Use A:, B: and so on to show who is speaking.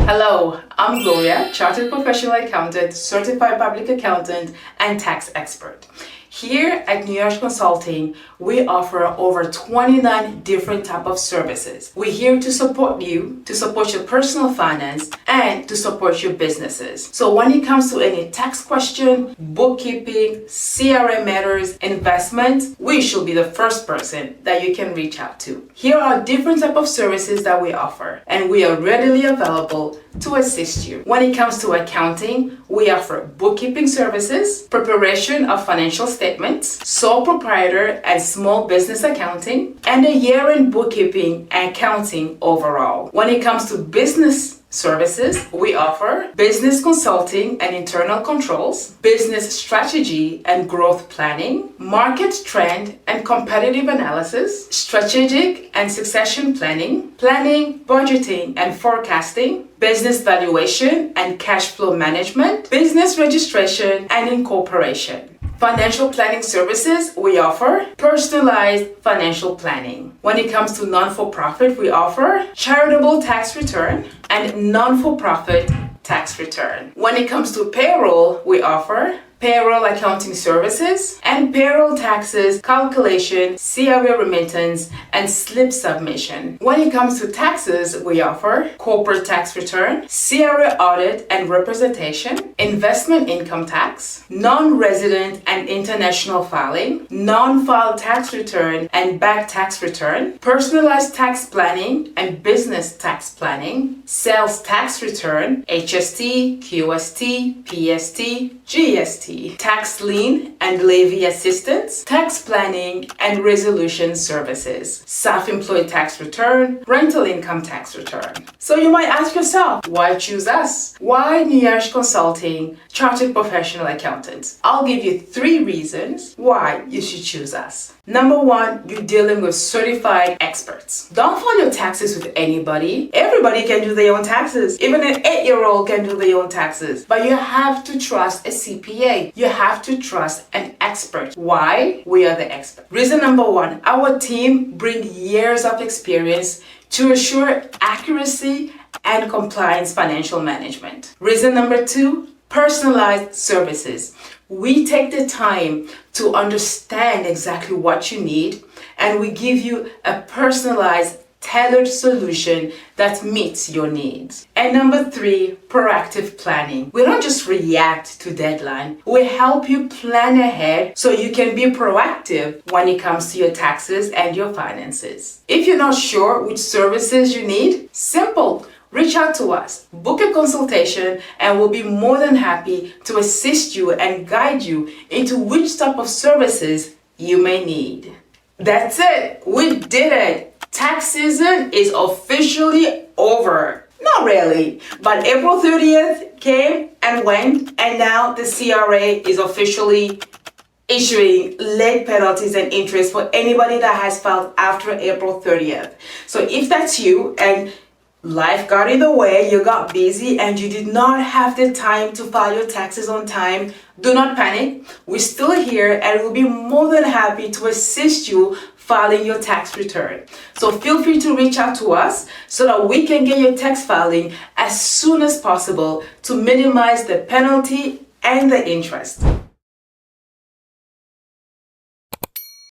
A: Hello, I'm Gloria, Chartered Professional Accountant, Certified Public Accountant, and Tax Expert. Here at Nuages Consulting, we offer over 29 different types of services. We're here to support you, to support your personal finance, and to support your businesses. So when it comes to any tax question, bookkeeping, CRA matters, investments, we should be the first person that you can reach out to. Here are different types of services that we offer, and we are readily available to assist you. When it comes to accounting, we offer bookkeeping services, preparation of financial statements, sole proprietor and small business accounting, and a year-end bookkeeping and accounting overall. When it comes to business services, we offer business consulting and internal controls, business strategy and growth planning, market trend and competitive analysis, strategic and succession planning, budgeting and forecasting, business valuation and cash flow management, business registration and incorporation. Financial planning services, we offer personalized financial planning. When it comes to non-for-profit, we offer charitable tax return and non-for-profit tax return. When it comes to payroll, we offer payroll accounting services and payroll taxes, calculation, CRA remittance, and slip submission. When it comes to taxes, we offer corporate tax return, CRA audit and representation, investment income tax, non-resident and international filing, non-filed tax return and back tax return, personalized tax planning and business tax planning, sales tax return, HST, QST, PST, GST, tax lien and levy assistance, tax planning and resolution services, self-employed tax return, rental income tax return. So you might ask yourself, why choose us? Why Nuages Consulting, Chartered Professional Accountants? I'll give you 3 reasons why you should choose us. Number 1, you're dealing with certified experts. Don't file your taxes with anybody. Everybody can do their own taxes. Even an 8-year-old can do their own taxes. But you have to trust a CPA. You have to trust an expert. Why? We are the expert. Reason number 1, our team brings years of experience to assure accuracy and compliance financial management. Reason number 2, personalized services. We take the time to understand exactly what you need, and we give you a personalized, tailored solution that meets your needs. And number 3, proactive planning. We don't just react to deadline. We help you plan ahead so you can be proactive when it comes to your taxes and your finances. If you're not sure which services you need, simple. Reach out to us, book a consultation, and we'll be more than happy to assist you and guide you into which type of services you may need. That's it. We did it. Tax season is officially over. Not really, but April 30th came and went, and now the CRA is officially issuing late penalties and interest for anybody that has filed after April 30th. So if that's you and life got in the way, you got busy, and you did not have the time to file your taxes on time, do not panic. We're still here, and we'll be more than happy to assist you filing your tax return. So feel free to reach out to us so that we can get your tax filing as soon as possible to minimize the penalty and the interest.